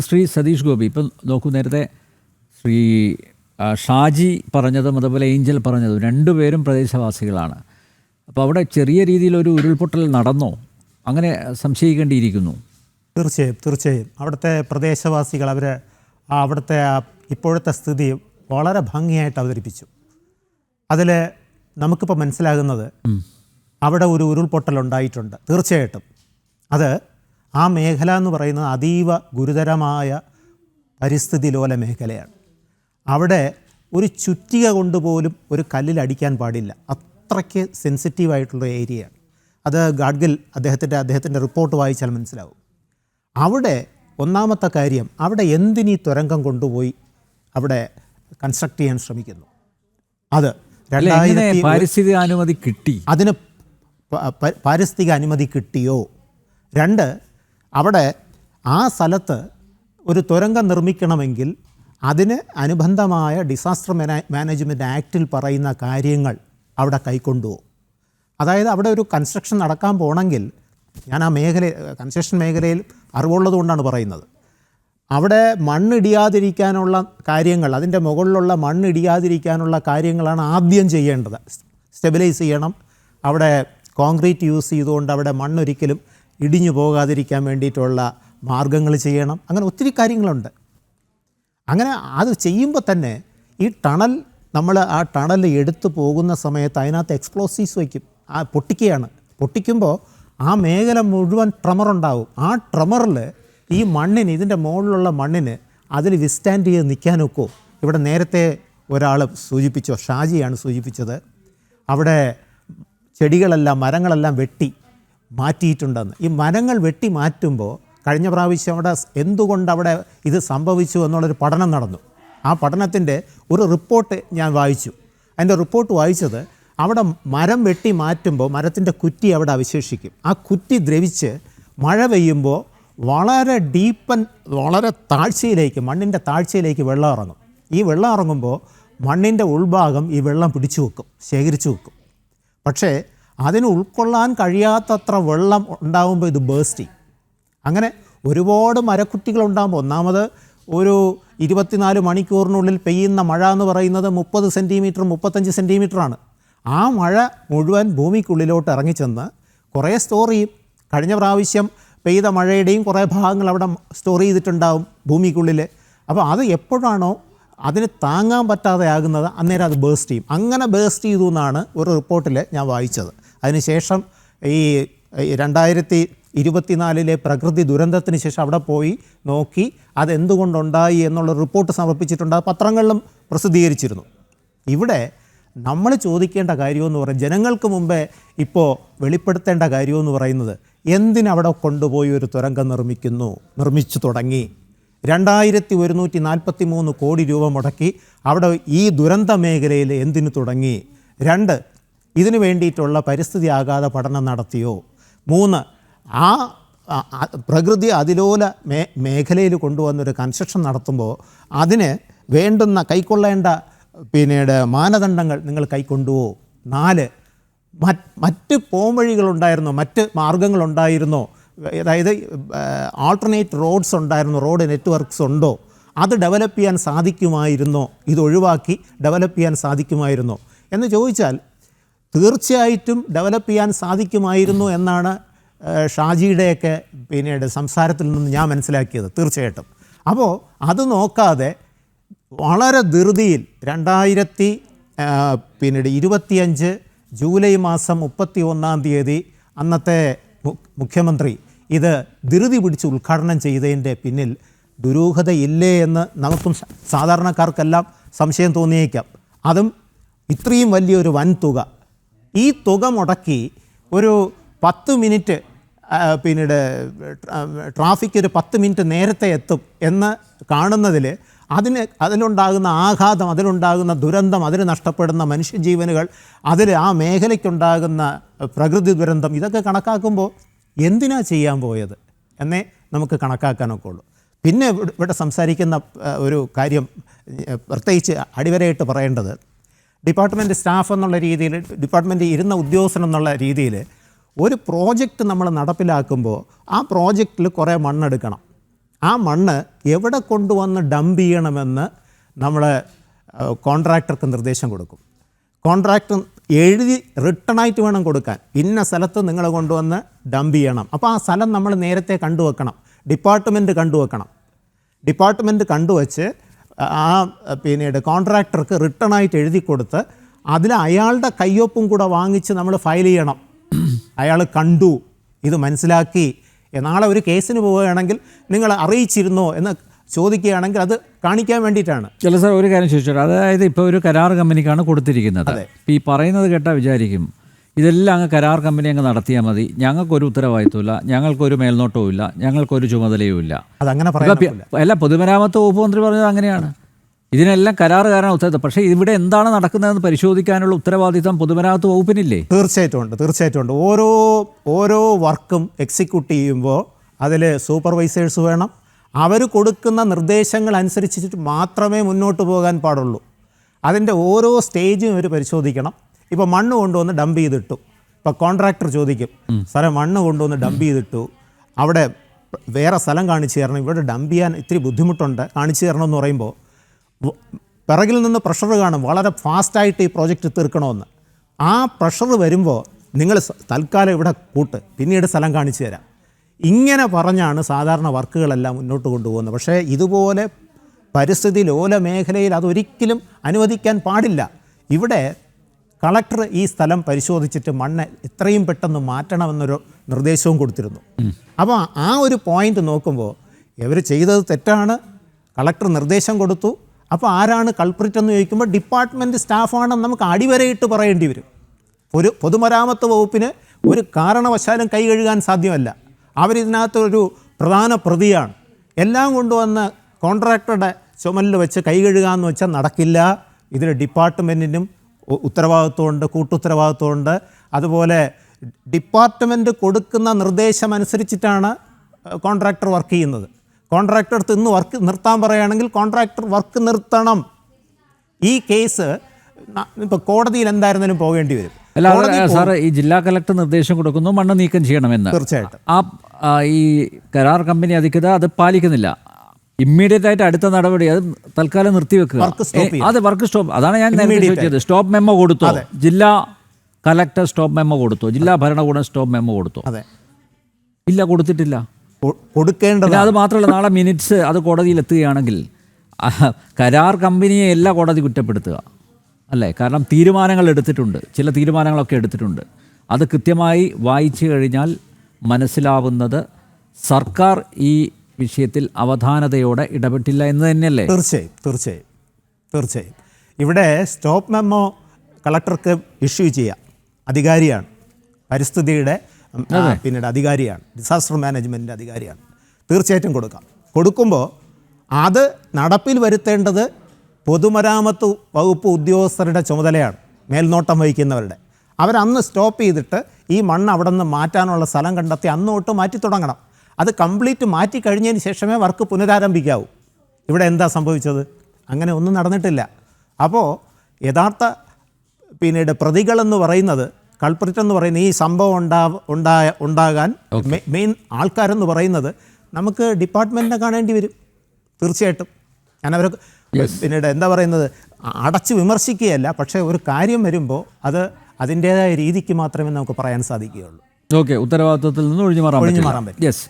ശ്രീ സതീഷ് ഗോപി, ഇപ്പം നോക്കൂ, നേരത്തെ ശ്രീ ഷാജി പറഞ്ഞതും അതുപോലെ ഏഞ്ചൽ പറഞ്ഞതും രണ്ടുപേരും പ്രദേശവാസികളാണ്. അപ്പോൾ അവിടെ ചെറിയ രീതിയിലൊരു ഉരുൾപൊട്ടൽ നടന്നോ? അങ്ങനെ സംശയിക്കേണ്ടിയിരിക്കുന്നു. തീർച്ചയായും അവിടുത്തെ പ്രദേശവാസികൾ അവിടുത്തെ ഇപ്പോഴത്തെ സ്ഥിതി വളരെ ഭംഗിയായിട്ട് അവതരിപ്പിച്ചു. അതിൽ നമുക്കിപ്പോൾ മനസ്സിലാകുന്നത് അവിടെ ഒരു ഉരുൾപൊട്ടൽ ഉണ്ടായിട്ടുണ്ട്. തീർച്ചയായിട്ടും അത് ആ മേഖല എന്ന് പറയുന്നത് അതീവ ഗുരുതരമായ പരിസ്ഥിതി ലോല മേഖലയാണ്. അവിടെ ഒരു ചുറ്റിക കൊണ്ടുപോലും ഒരു കല്ലിൽ അടിക്കാൻ പാടില്ല. അത്രയ്ക്ക് സെൻസിറ്റീവായിട്ടുള്ള ഏരിയയാണ് അത്. ഗാഡ്ഗിൽ അദ്ദേഹത്തിൻ്റെ റിപ്പോർട്ട് വായിച്ചാൽ മനസ്സിലാവും. അവിടെ ഒന്നാമത്തെ കാര്യം, അവിടെ എന്തിനീ തുരങ്കം കൊണ്ടുപോയി അവിടെ കൺസ്ട്രക്ട് ചെയ്യാൻ ശ്രമിക്കുന്നു? അത് പാരിസ്ഥിതിക അനുമതി കിട്ടി, അതിന് പാരിസ്ഥിതിക അനുമതി കിട്ടിയോ? 2, അവിടെ ആ സ്ഥലത്ത് ഒരു തുരങ്കം നിർമ്മിക്കണമെങ്കിൽ അതിന് അനുബന്ധമായ ഡിസാസ്റ്റർ മാനേജ്മെൻറ്റ് ആക്റ്റിൽ പറയുന്ന കാര്യങ്ങൾ അവിടെ കൈക്കൊണ്ടുപോകും. അതായത് അവിടെ ഒരു കൺസ്ട്രക്ഷൻ നടക്കാൻ പോകണമെങ്കിൽ, ഞാൻ ആ കൺസ്ട്രക്ഷൻ മേഖലയിൽ അറിവുള്ളത് കൊണ്ടാണ് പറയുന്നത്, അവിടെ മണ്ണിടിയാതിരിക്കാനുള്ള കാര്യങ്ങൾ, അതിൻ്റെ മുകളിലുള്ള മണ്ണിടിയാതിരിക്കാനുള്ള കാര്യങ്ങളാണ് ആദ്യം ചെയ്യേണ്ടത്. സ്റ്റെബിലൈസ് ചെയ്യണം. അവിടെ കോൺക്രീറ്റ് യൂസ് ചെയ്തുകൊണ്ട് അവിടെ മണ്ണൊരിക്കലും ഇടിഞ്ഞു പോകാതിരിക്കാൻ വേണ്ടിയിട്ടുള്ള മാർഗങ്ങൾ ചെയ്യണം. അങ്ങനെ ഒത്തിരി കാര്യങ്ങളുണ്ട്. അങ്ങനെ അത് ചെയ്യുമ്പോൾ തന്നെ ഈ ടണൽ, നമ്മൾ ആ ടണൽ എടുത്തു പോകുന്ന സമയത്ത് അതിനകത്ത് എക്സ്പ്ലോസീവ്സ് വയ്ക്കും. പൊട്ടിക്കുമ്പോൾ ആ മേഖല മുഴുവൻ ട്രമറുണ്ടാവും. ആ ട്രമറിൽ ഈ മണ്ണിന്, ഇതിൻ്റെ മുകളിലുള്ള മണ്ണിന് അതിൽ വിസ്റ്റാൻഡ് ചെയ്ത് നിൽക്കാനൊക്കെ. ഇവിടെ നേരത്തെ ഒരാൾ സൂചിപ്പിച്ചോ, ഷാജിയാണ് സൂചിപ്പിച്ചത്, അവിടെ ചെടികളെല്ലാം, മരങ്ങളെല്ലാം വെട്ടി മാറ്റിയിട്ടുണ്ടെന്ന്. ഈ മരങ്ങൾ വെട്ടി മാറ്റുമ്പോൾ കഴിഞ്ഞ പ്രാവശ്യം അവിടെ എന്തുകൊണ്ടവിടെ ഇത് സംഭവിച്ചു എന്നുള്ളൊരു പഠനം നടന്നു. ആ പഠനത്തിൻ്റെ ഒരു റിപ്പോർട്ട് ഞാൻ വായിച്ചു. അതിൻ്റെ റിപ്പോർട്ട് വായിച്ചത്, അവിടെ മരം വെട്ടി മാറ്റുമ്പോൾ മരത്തിൻ്റെ കുറ്റി അവിടെ അവശേഷിക്കും. ആ കുറ്റി ദ്രവിച്ച് മഴ പെയ്യുമ്പോൾ വളരെ വളരെ താഴ്ചയിലേക്ക്, മണ്ണിൻ്റെ താഴ്ചയിലേക്ക് വെള്ളം ഇറങ്ങും. ഈ വെള്ളം ഇറങ്ങുമ്പോൾ മണ്ണിൻ്റെ ഉൾഭാഗം ഈ വെള്ളം പിടിച്ചു വെക്കും, ശേഖരിച്ചു വെക്കും. പക്ഷേ അതിന് ഉൾക്കൊള്ളാൻ കഴിയാത്തത്ര വെള്ളം ഉണ്ടാകുമ്പോൾ ഇത് ബേസ്റ്റ് ചെയ്യും. അങ്ങനെ ഒരുപാട് മരക്കുറ്റികളുണ്ടാകുമ്പോൾ, ഒന്നാമത് ഒരു 24 മണിക്കൂറിനുള്ളിൽ പെയ്യുന്ന മഴ എന്ന് പറയുന്നത് 30 സെൻറ്റിമീറ്റർ 35 സെൻറ്റിമീറ്ററാണ്. ആ മഴ മുഴുവൻ ഭൂമിക്കുള്ളിലോട്ട് ഇറങ്ങിച്ചെന്ന് കുറേ സ്റ്റോർ ചെയ്യും. കഴിഞ്ഞ പ്രാവശ്യം പെയ്ത മഴയുടെയും കുറേ ഭാഗങ്ങൾ അവിടെ സ്റ്റോർ ചെയ്തിട്ടുണ്ടാവും ഭൂമിക്കുള്ളിൽ. അപ്പോൾ അത് എപ്പോഴാണോ അതിന് താങ്ങാൻ പറ്റാതെ ആകുന്നത്, അന്നേരം അത് ബേസ്റ്റ് ചെയ്യും. അങ്ങനെ ബേസ്റ്റ് ചെയ്തു എന്നാണ് ഒരു റിപ്പോർട്ടിൽ ഞാൻ വായിച്ചത്. അതിനുശേഷം ഈ 2024 പ്രകൃതി ദുരന്തത്തിന് ശേഷം അവിടെ പോയി നോക്കി അതെന്തുകൊണ്ടുണ്ടായി എന്നുള്ള റിപ്പോർട്ട് സമർപ്പിച്ചിട്ടുണ്ട്. പത്രങ്ങളിലും പ്രസിദ്ധീകരിച്ചിരുന്നു. ഇവിടെ നമ്മൾ ചോദിക്കേണ്ട കാര്യമെന്ന് പറയുന്നത്, ജനങ്ങൾക്ക് മുമ്പേ ഇപ്പോൾ വെളിപ്പെടുത്തേണ്ട കാര്യമെന്ന് പറയുന്നത്, എന്തിനവിടെ കൊണ്ടുപോയി ഒരു തുരങ്കം നിർമ്മിച്ചു തുടങ്ങി? 2143 കോടി രൂപ മുടക്കി അവിടെ ഈ ദുരന്ത മേഖലയിൽ എന്തിനു തുടങ്ങി? 2, ഇതിനു വേണ്ടിയിട്ടുള്ള പരിസ്ഥിതി ആഘാത പഠനം നടത്തിയോ? 3, ആ പ്രകൃതി അതിലോല മേഖലയിൽ കൊണ്ടുവന്നൊരു കൺസ്ട്രക്ഷൻ നടത്തുമ്പോൾ അതിന് വേണ്ടുന്ന കൈക്കൊള്ളേണ്ട പിന്നീട് മാനദണ്ഡങ്ങൾ നിങ്ങൾ കൈക്കൊണ്ടുവോ? 4, മറ്റ് പോംവഴികളുണ്ടായിരുന്നോ, മറ്റ് മാർഗങ്ങളുണ്ടായിരുന്നോ? അതായത് ആൾട്ടർനേറ്റ് റോഡ്സ് ഉണ്ടായിരുന്നോ, റോഡ് നെറ്റ്വർക്ക്സ് ഉണ്ടോ? അത് ഡെവലപ്പ് ചെയ്യാൻ സാധിക്കുമായിരുന്നോ? ഇതൊഴിവാക്കി ഡെവലപ്പ് ചെയ്യാൻ സാധിക്കുമായിരുന്നോ എന്ന് ചോദിച്ചാൽ തീർച്ചയായിട്ടും ഡെവലപ്പ് ചെയ്യാൻ സാധിക്കുമായിരുന്നു എന്നാണ് ഷാജിയുടെയൊക്കെ പിന്നീട് സംസാരത്തിൽ നിന്ന് ഞാൻ മനസ്സിലാക്കിയത്. തീർച്ചയായിട്ടും. അപ്പോൾ അത് നോക്കാതെ വളരെ ധൃതിയിൽ 2025 ജൂലൈ മാസം 31-ാം തീയതി അന്നത്തെ മുഖ്യമന്ത്രി ഇത് ധൃതി പിടിച്ച് ഉദ്ഘാടനം ചെയ്തതിൻ്റെ പിന്നിൽ ദുരൂഹതയില്ലേ എന്ന് നമുക്കും സാധാരണക്കാർക്കെല്ലാം സംശയം തോന്നിയേക്കാം. അതും ഇത്രയും വലിയൊരു വൻ തുക, ഈ തുക മുടക്കി ഒരു 10 മിനിറ്റ് പിന്നീട് ട്രാഫിക് ഒരു 10 മിനിറ്റ് നേരത്തെ എത്തും എന്ന് കാണുന്നതിൽ അതിലുണ്ടാകുന്ന ആഘാതം, അതിലുണ്ടാകുന്ന ദുരന്തം, അതിൽ നഷ്ടപ്പെടുന്ന മനുഷ്യജീവനുകൾ, അതിൽ ആ മേഖലയ്ക്കുണ്ടാകുന്ന പ്രകൃതി ദുരന്തം, ഇതൊക്കെ കണക്കാക്കുമ്പോൾ എന്തിനാ ചെയ്യാൻ പോയത് എന്നേ നമുക്ക് കണക്കാക്കാനൊക്കെ ഉള്ളൂ. പിന്നെ ഇവിടെ സംസാരിക്കുന്ന ഒരു കാര്യം പ്രത്യേകിച്ച് അടിവരയിട്ട് പറയേണ്ടത്, ഡിപ്പാർട്ട്മെൻറ്റ് സ്റ്റാഫ് എന്നുള്ള രീതിയിൽ, ഡിപ്പാർട്ട്മെൻറ്റ് ഇരുന്ന ഉദ്യോഗസ്ഥൻ എന്നുള്ള രീതിയിൽ ഒരു പ്രോജക്റ്റ് നമ്മൾ നടപ്പിലാക്കുമ്പോൾ ആ പ്രോജക്റ്റിൽ കുറേ മണ്ണെടുക്കണം. ആ മണ്ണ് എവിടെ കൊണ്ടുവന്ന് ഡംപ് ചെയ്യണമെന്ന് നമ്മൾ കോൺട്രാക്ടർക്ക് നിർദ്ദേശം കൊടുക്കും. കോൺട്രാക്ടർ എഴുതി റിട്ടണായിട്ട് വേണം കൊടുക്കാൻ, ഇന്ന സ്ഥലത്ത് നിങ്ങൾ കൊണ്ടുവന്ന് ഡംപ് ചെയ്യണം. അപ്പോൾ ആ സ്ഥലം നമ്മൾ നേരത്തെ കണ്ടുവെക്കണം, ഡിപ്പാർട്ട്മെൻറ്റ് കണ്ടുവച്ച് ആ പിന്നീട് കോൺട്രാക്ടർക്ക് റിട്ടണായിട്ട് എഴുതി കൊടുത്ത് അതിൽ അയാളുടെ കയ്യൊപ്പും കൂടെ വാങ്ങിച്ച് നമ്മൾ ഫയൽ ചെയ്യണം. അയാൾ കണ്ടു, ഇത് മനസ്സിലാക്കി, നാളെ ഒരു കേസിന് പോവുകയാണെങ്കിൽ നിങ്ങൾ അറിയിച്ചിരുന്നോ എന്ന് ചോദിക്കുകയാണെങ്കിൽ അത് കാണിക്കാൻ വേണ്ടിയിട്ടാണ്. ചില സാർ ഒരു കാര്യം ചോദിച്ചോട്ടെ, അതായത് ഇപ്പോൾ ഒരു കരാർ കമ്പനിക്കാണ് കൊടുത്തിരിക്കുന്നത്. ഇപ്പോൾ ഈ പറയുന്നത് കേട്ടാൽ വിചാരിക്കും ഇതെല്ലാം അങ്ങ് കരാർ കമ്പനി അങ്ങ് നടത്തിയാൽ മതി, ഞങ്ങൾക്കൊരു ഉത്തരവാദിത്വമില്ല, ഞങ്ങൾക്കൊരു മേൽനോട്ടവും ഇല്ല, ഞങ്ങൾക്കൊരു ചുമതലയും ഇല്ല. അതങ്ങനെ പറയാൻ അല്ല, പൊതുമരാമത്ത് വകുപ്പ് മന്ത്രി പറഞ്ഞത് അങ്ങനെയാണ്. ഇതിനെല്ലാം കരാറുകാരാണ് ഉത്തരവാദിത്തം. പക്ഷേ ഇവിടെ എന്താണ് നടക്കുന്നതെന്ന് പരിശോധിക്കാനുള്ള ഉത്തരവാദിത്തം പൊതുമരാമത്ത് വകുപ്പിനില്ലേ? തീർച്ചയായിട്ടും ഉണ്ട്. ഓരോ വർക്കും എക്സിക്യൂട്ട് ചെയ്യുമ്പോൾ അതിൽ സൂപ്പർവൈസേഴ്സ് വേണം. അവർ കൊടുക്കുന്ന നിർദ്ദേശങ്ങൾ അനുസരിച്ചിട്ട് മാത്രമേ മുന്നോട്ട് പോകാൻ പാടുള്ളൂ. അതിൻ്റെ ഓരോ സ്റ്റേജും അവർ പരിശോധിക്കണം. ഇപ്പോൾ മണ്ണ് കൊണ്ടുവന്ന് ഡംപ് ചെയ്തിട്ടു, ഇപ്പോൾ കോൺട്രാക്ടർ ചോദിക്കും, സാറേ മണ്ണ് കൊണ്ടുവന്ന് ഡംപ് ചെയ്തിട്ടു, അവിടെ വേറെ സ്ഥലം കാണിച്ചു തരണം, ഇവിടെ ഡംപ് ചെയ്യാൻ ഇത്തിരി ബുദ്ധിമുട്ടുണ്ട്, കാണിച്ചു തരണമെന്ന് പറയുമ്പോൾ പിറകിൽ നിന്ന് പ്രഷർ കാണും, വളരെ ഫാസ്റ്റായിട്ട് ഈ പ്രോജക്റ്റ് തീർക്കണമെന്ന്. ആ പ്രഷർ വരുമ്പോൾ നിങ്ങൾ തൽക്കാലം ഇവിടെ കൂട്ട്, പിന്നീട് സ്ഥലം കാണിച്ചു തരാം, ഇങ്ങനെ പറഞ്ഞാണ് സാധാരണ വർക്കുകളെല്ലാം മുന്നോട്ട് കൊണ്ടുപോകുന്നത്. പക്ഷേ ഇതുപോലെ പരിസ്ഥിതി ലോല മേഖലയിൽ അതൊരിക്കലും അനുവദിക്കാൻ പാടില്ല. ഇവിടെ കളക്ടർ ഈ സ്ഥലം പരിശോധിച്ചിട്ട് മണ്ണ് എത്രയും പെട്ടെന്ന് മാറ്റണമെന്നൊരു നിർദ്ദേശവും കൊടുത്തിരുന്നു. അപ്പോൾ ആ ഒരു പോയിന്റ് നോക്കുമ്പോൾ ഇവർ ചെയ്തത് തെറ്റാണ്, കളക്ടർ നിർദ്ദേശം കൊടുത്തു. അപ്പോൾ ആരാണ് കൾപ്രിറ്റ് എന്ന് ചോദിക്കുമ്പോൾ ഡിപ്പാർട്ട്മെൻറ്റ് സ്റ്റാഫാണെന്ന് നമുക്ക് അടിവരയിട്ട് പറയേണ്ടി വരും. ഒരു പൊതുമരാമത്ത് വകുപ്പിന് ഒരു കാരണവശാലും കൈ കഴുകാൻ സാധ്യമല്ല. അവരിതിനകത്ത് ഒരു പ്രധാന പ്രതിയാണ്. എല്ലാം കൊണ്ടുവന്ന് കോൺട്രാക്ടറുടെ ചുമലിൽ വെച്ച് കൈ കഴുകാമെന്ന് വെച്ചാൽ നടക്കില്ല. ഇതിൽ ഡിപ്പാർട്ട്മെൻറ്റിനും ഉത്തരവാദിത്വമുണ്ട്, കൂട്ടുത്തരവാദിത്വമുണ്ട്. അതുപോലെ ഡിപ്പാർട്ട്മെൻറ്റ് കൊടുക്കുന്ന നിർദ്ദേശം അനുസരിച്ചിട്ടാണ് കോൺട്രാക്ടർ വർക്ക് ചെയ്യുന്നത്. കോൺട്രാക്ടർ അടുത്ത് ഇന്ന് വർക്ക് നിർത്താൻ പറയുകയാണെങ്കിൽ കോൺട്രാക്ടർ വർക്ക് നിർത്തണം. ഈ കേസ് ഇപ്പോൾ കോടതിയിൽ എന്തായിരുന്നാലും പോകേണ്ടി വരും. അല്ല സാറ്, ഈ ജില്ലാ കലക്ടർ നിർദ്ദേശം കൊടുക്കുന്നു മണ്ണ് നീക്കം ചെയ്യണമെന്ന്. തീർച്ചയായിട്ടും ഈ കരാർ കമ്പനി അധികൃതർ അത് പാലിക്കുന്നില്ല. ഇമ്മീഡിയറ്റ് ആയിട്ട് അടുത്ത നടപടി അത് തൽക്കാലം നിർത്തിവെക്കുക. അത് വർക്ക് സ്റ്റോപ്പ്. അതാണ് ഞാൻ നേരത്തെ ചോദിച്ചത്. സ്റ്റോപ്പ് മെമ്മോ കൊടുത്തോ? ജില്ലാ കലക്ടർ സ്റ്റോപ്പ് മെമ്മോ കൊടുത്തോ? ജില്ലാ ഭരണകൂടം സ്റ്റോപ്പ് മെമ്മോ കൊടുത്തോ? ഇല്ല, കൊടുത്തിട്ടില്ല. കൊടുക്കേണ്ടത്. അത് മാത്രമല്ല, നാളെ മിനിറ്റ്സ് അത് കോടതിയിൽ എത്തുകയാണെങ്കിൽ കരാർ കമ്പനിയെ എല്ലാ കോടതി കുറ്റപ്പെടുത്തുക അല്ലേ? കാരണം തീരുമാനങ്ങൾ എടുത്തിട്ടുണ്ട്, ചില തീരുമാനങ്ങളൊക്കെ എടുത്തിട്ടുണ്ട്. അത് കൃത്യമായി വായിച്ചു കഴിഞ്ഞാൽ മനസ്സിലാവുന്നത് സർക്കാർ ഈ വിഷയത്തിൽ അവധാനതയോടെ ഇടപെട്ടില്ല എന്ന് തന്നെയല്ലേ? തീർച്ചയായും ഇവിടെ സ്റ്റോപ്പ് മെമ്മോ കളക്ടർക്ക് ഇഷ്യൂ ചെയ്യാം. അധികാരിയാണ്, പരിസ്ഥിതിയുടെ പിന്നീട് അധികാരിയാണ്, ഡിസാസ്റ്റർ മാനേജ്മെൻറ്റിൻ്റെ അധികാരിയാണ്. തീർച്ചയായിട്ടും കൊടുക്കുമ്പോൾ അത് നടപ്പിൽ വരുത്തേണ്ടത് പൊതുമരാമത്ത് വകുപ്പ് ഉദ്യോഗസ്ഥരുടെ ചുമതലയാണ്, മേൽനോട്ടം വഹിക്കുന്നവരുടെ. അവരന്ന് സ്റ്റോപ്പ് ചെയ്തിട്ട് ഈ മണ്ണ് അവിടെ നിന്ന് മാറ്റാനുള്ള സ്ഥലം കണ്ടെത്തി അന്ന് തൊട്ട് മാറ്റി തുടങ്ങണം. അത് കംപ്ലീറ്റ് മാറ്റി കഴിഞ്ഞതിന് ശേഷമേ വർക്ക് പുനരാരംഭിക്കാവൂ. ഇവിടെ എന്താ സംഭവിച്ചത്? അങ്ങനെ ഒന്നും നടന്നിട്ടില്ല. അപ്പോൾ യഥാർത്ഥ പിന്നീട് പ്രതികളെന്ന് പറയുന്നത്, കൾപ്രിറ്റ് എന്ന് പറയുന്ന ഈ സംഭവം ഉണ്ടാകാൻ മെയിൻ ആൾക്കാരെന്ന് പറയുന്നത് നമുക്ക് ഡിപ്പാർട്ട്മെൻറ്റിനെ കാണേണ്ടി വരും. തീർച്ചയായിട്ടും ഞാൻ അവരെ പിന്നീട് എന്താ പറയുന്നത്, അടച്ച് വിമർശിക്കുകയല്ല, പക്ഷേ ഒരു കാര്യം വരുമ്പോൾ അത് അതിൻ്റേതായ രീതിക്ക് മാത്രമേ നമുക്ക് പറയാൻ സാധിക്കുകയുള്ളൂ. ഓക്കെ, ഉത്തരവാദിത്വത്തിൽ നിന്ന് ഒഴിഞ്ഞു മാറാൻ പറ്റും. യെസ്.